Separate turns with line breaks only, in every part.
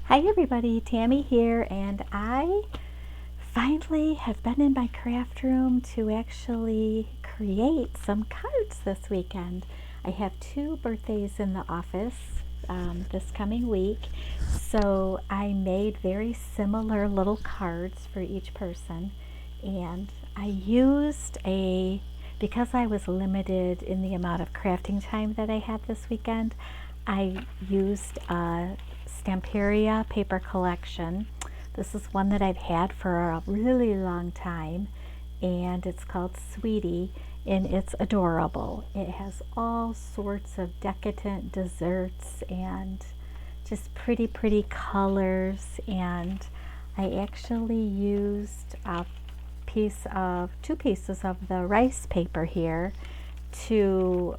Hi everybody, Tammy here, and I finally have been in my craft room to actually create some cards this weekend. I have two birthdays in the office this coming week, so I made very similar little cards for each person, and I used because I was limited in the amount of crafting time that I had this weekend, I used a Stamperia paper collection. This is one that I've had for a really long time, and it's called Sweety, and it's adorable. It has all sorts of decadent desserts and just pretty colors, and I actually used two pieces of the rice paper here to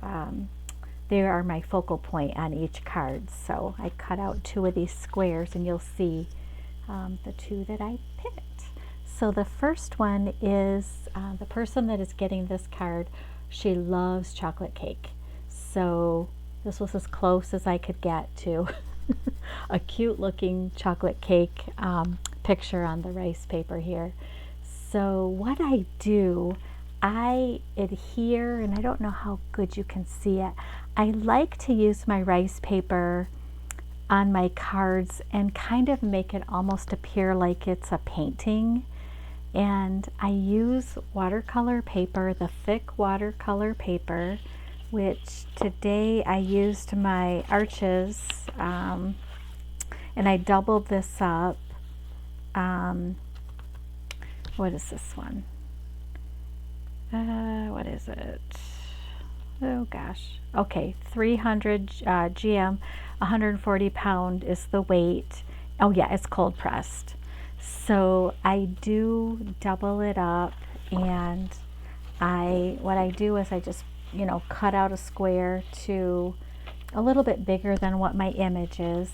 they are my focal point on each card. So I cut out two of these squares, and you'll see the two that I picked. So the first one is the person that is getting this card. She loves chocolate cake. So this was as close as I could get to a cute looking chocolate cake picture on the rice paper here. So what I do, I adhere, and I don't know how good you can see it. I like to use my rice paper on my cards and kind of make it almost appear like it's a painting. And I use watercolor paper, the thick watercolor paper, which today I used my Arches, and I doubled this up. What is this one? What is it? Oh gosh. Okay, 300 GM, 140 pound is the weight. Oh yeah, it's cold pressed. So I do double it up, and what I do is I just, cut out a square to a little bit bigger than what my image is.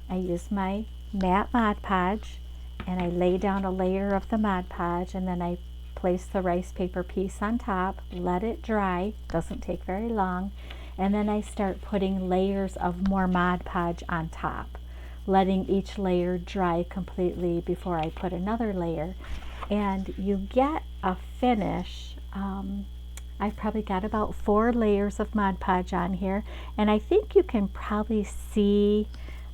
I use my matte Mod Podge, and I lay down a layer of the Mod Podge, and then I place the rice paper piece on top, let it dry, doesn't take very long, and then I start putting layers of more Mod Podge on top, letting each layer dry completely before I put another layer. And you get a finish. I've probably got about 4 layers of Mod Podge on here, and I think you can probably see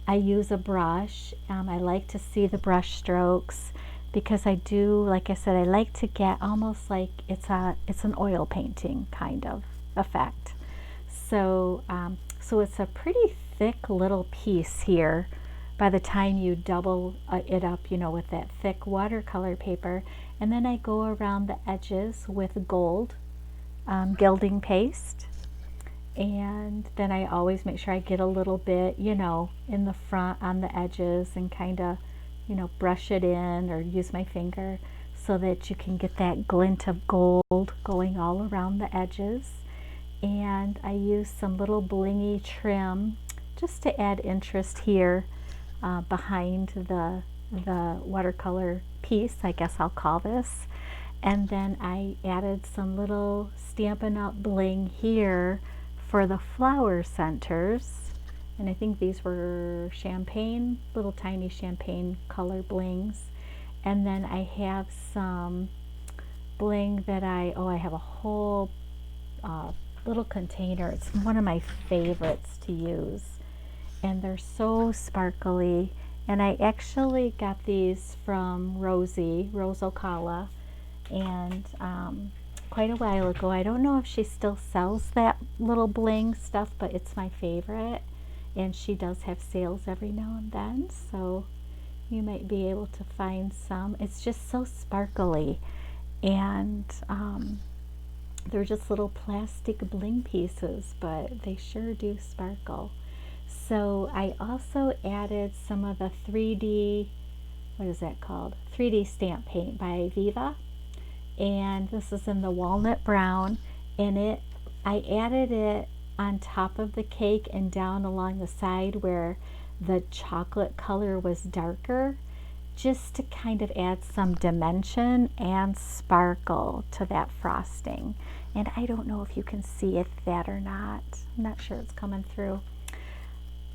I use a brush. I like to see the brush strokes, because I do, like I said, I like to get almost like it's an oil painting kind of effect. So so it's a pretty thick little piece here by the time you double it up, with that thick watercolor paper. And then I go around the edges with gold gilding paste, and then I always make sure I get a little bit, in the front on the edges, and kind of, brush it in or use my finger so that you can get that glint of gold going all around the edges. And I use some little blingy trim just to add interest here behind the watercolor piece, I guess I'll call this. And then I added some little Stampin' Up! Bling here for the flower centers. And I think these were champagne, little tiny champagne color blings. And then I have some bling that I have a whole little container. It's one of my favorites to use. And they're so sparkly. And I actually got these from Rose Ocala, and quite a while ago. I don't know if she still sells that little bling stuff, but it's my favorite, and she does have sales every now and then, so you might be able to find some. It's just so sparkly, and they're just little plastic bling pieces, but they sure do sparkle. So I also added some of the 3D, what is that called? 3D stamp paint by Viva. And this is in the walnut brown. And I added it on top of the cake and down along the side where the chocolate color was darker, just to kind of add some dimension and sparkle to that frosting. And I don't know if you can see it that or not. I'm not sure it's coming through.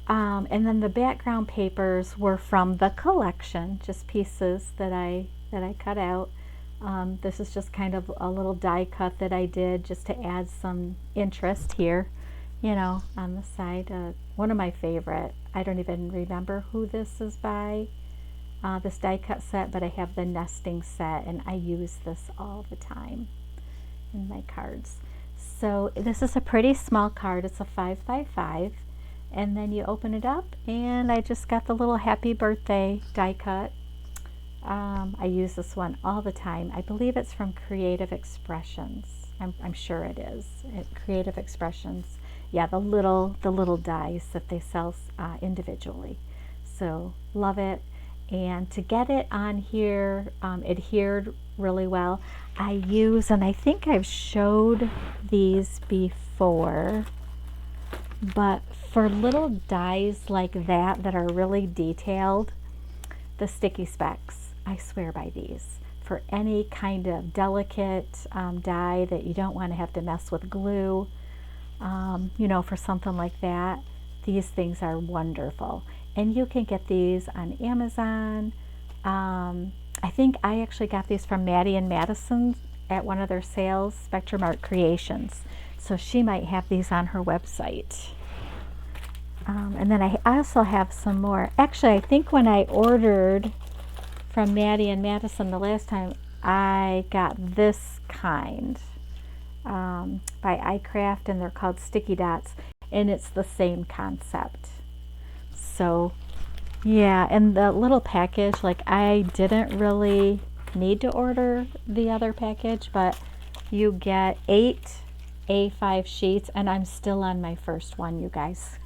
And then the background papers were from the collection, just pieces that I cut out. This is just kind of a little die cut that I did just to add some interest here, you know, on the side. One of my favorite. I don't even remember who this is by, this die cut set, but I have the nesting set, and I use this all the time in my cards. So this is a pretty small card. It's a 5x5. And then you open it up, and I just got the little happy birthday die cut. I use this one all the time. I believe it's from Creative Expressions. I'm sure it is. Creative Expressions. Yeah, the little dies that they sell individually. So love it. And to get it on here adhered really well, I use, and I think I've showed these before, but for little dies like that are really detailed, the sticky specs, I swear by these. For any kind of delicate die that you don't want to have to mess with glue, you know, for something like that, these things are wonderful. And you can get these on Amazon. I think I actually got these from Maddie and Madison at one of their sales, Spectrum Art Creations. So she might have these on her website. And then I also have some more. Actually, I think when I ordered from Maddie and Madison the last time, I got this kind by iCraft, and they're called Sticky Dots, and it's the same concept. So yeah, and the little package, like I didn't really need to order the other package, but you get 8 A5 sheets, and I'm still on my first one, you guys.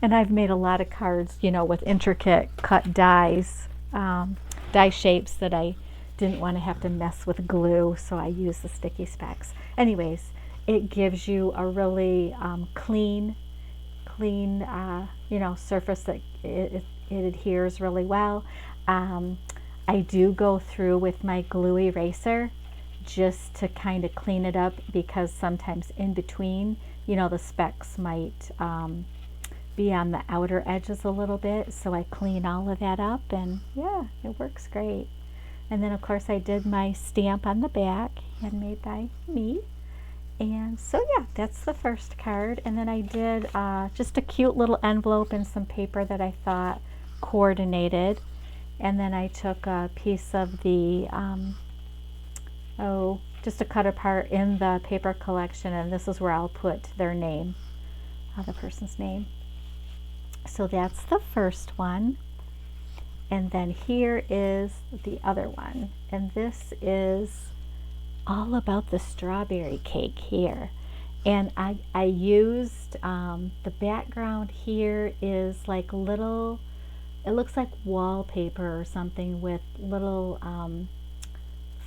And I've made a lot of cards, you know, with intricate cut dies, die shapes that I didn't want to have to mess with glue, so I use the sticky specs. Anyways, it gives you a really clean, you know, surface that it adheres really well. I do go through with my glue eraser just to kind of clean it up, because sometimes in between, you know, the specks might be on the outer edges a little bit, so I clean all of that up, and yeah, it works great. And then of course I did my stamp on the back, handmade by me. And so yeah, that's the first card. And then I did just a cute little envelope and some paper that I thought coordinated. And then I took a piece of the just a cut apart in the paper collection, and this is where I'll put their name, the person's name. So that's the first one. And then here is the other one, and this is all about the strawberry cake here. And I used the background here is like little, it looks like wallpaper or something with little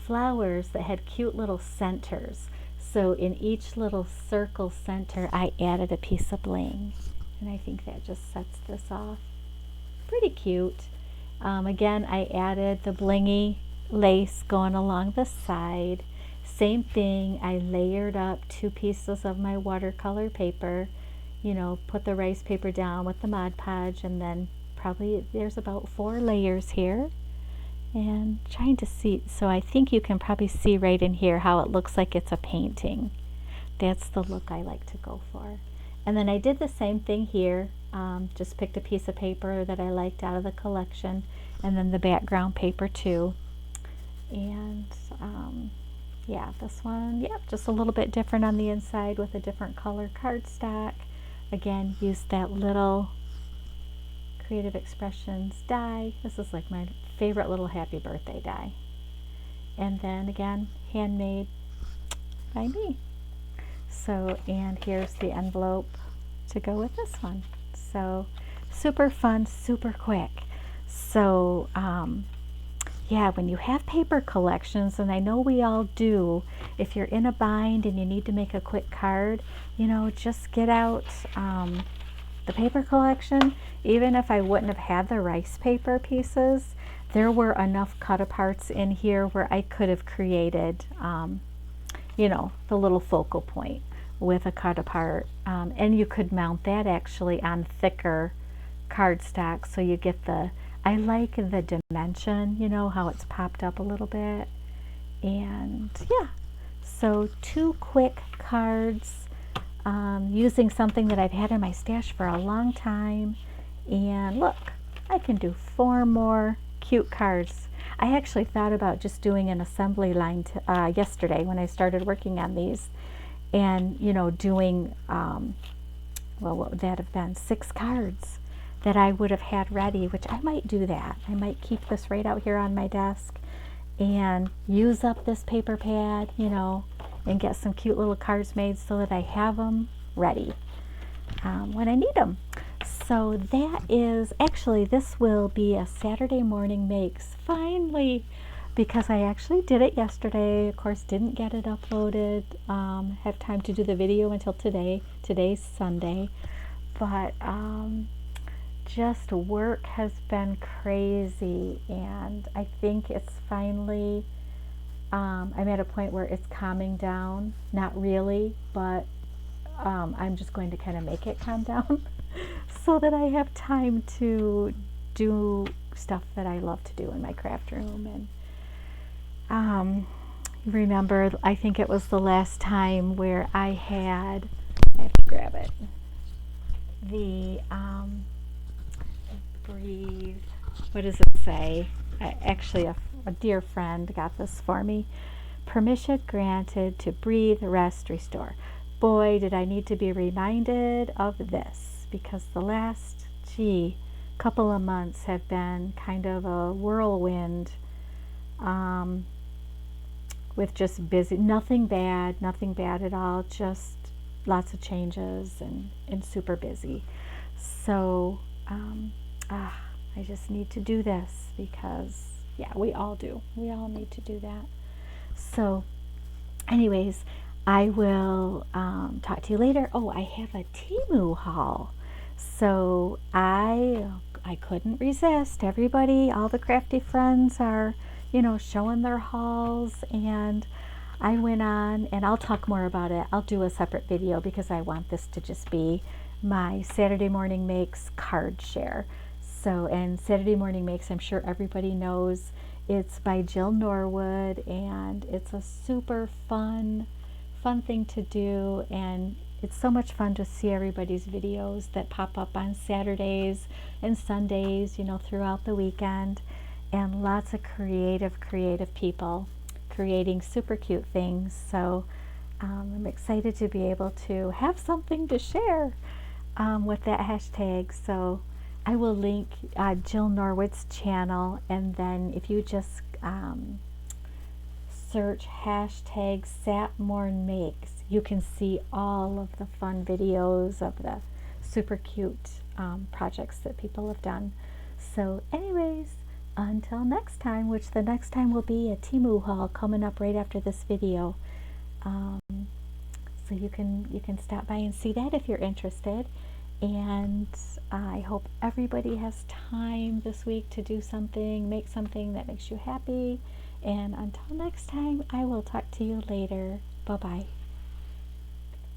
flowers that had cute little centers. So in each little circle center I added a piece of bling, and I think that just sets this off pretty cute. Again, I added the blingy lace going along the side. Same thing, I layered up 2 pieces of my watercolor paper, you know, put the rice paper down with the Mod Podge, and then probably there's about 4 layers here. And trying to see, so I think you can probably see right in here how it looks like it's a painting. That's the look I like to go for. And then I did the same thing here, just picked a piece of paper that I liked out of the collection, and then the background paper too. And yeah, this one, yeah, just a little bit different on the inside with a different color cardstock. Again, used that little Creative Expressions die. This is like my favorite little happy birthday die. And then again, handmade by me. So, and here's the envelope to go with this one. So super fun, super quick. So yeah, when you have paper collections, and I know we all do, if you're in a bind and you need to make a quick card, you know, just get out the paper collection. Even if I wouldn't have had the rice paper pieces, there were enough cut aparts in here where I could have created, you know, the little focal point with a cut apart. And you could mount that actually on thicker cardstock, so you get the, I like the dimension, you know, how it's popped up a little bit. And yeah, so 2 quick cards, using something that I've had in my stash for a long time. And look, I can do 4 more cute cards. I actually thought about just doing an assembly line yesterday when I started working on these, and you know, doing well, what would that have been, 6 cards that I would have had ready, which I might do that. I might keep this right out here on my desk and use up this paper pad, you know, and get some cute little cards made so that I have them ready when I need them. So that is, actually, this will be a Saturday morning makes, finally, because I actually did it yesterday. Of course, didn't get it uploaded, have time to do the video until today. Today's Sunday, but just work has been crazy, and I think it's finally, I'm at a point where it's calming down. Not really, but I'm just going to kind of make it calm down so that I have time to do stuff that I love to do in my craft room. And remember, I think it was the last time where I have to grab it, the breathe, what does it say? Actually, a dear friend got this for me. Permission granted to breathe, rest, restore. Boy, did I need to be reminded of this, because the last, couple of months have been kind of a whirlwind, with just busy, nothing bad at all, just lots of changes and super busy. So I just need to do this because, yeah, we all do. We all need to do that. So anyways, I will talk to you later. Oh, I have a Temu haul. So I couldn't resist. Everybody, all the crafty friends are, you know, showing their hauls, and I went on, and I'll talk more about it. I'll do a separate video because I want this to just be my Saturday morning makes card share. So, and Saturday morning makes, I'm sure everybody knows, it's by Jill Norwood, and it's a super fun thing to do, and it's so much fun to see everybody's videos that pop up on Saturdays and Sundays, you know, throughout the weekend, and lots of creative people creating super cute things. So I'm excited to be able to have something to share with that hashtag. So I will link Jill Norwood's channel, and then if you just search hashtag SatMornMakes, you can see all of the fun videos of the super cute projects that people have done. So anyways, until next time, which the next time will be a Temu haul coming up right after this video. So you can stop by and see that if you're interested. And I hope everybody has time this week to do something, make something that makes you happy. And until next time, I will talk to you later. Bye-bye.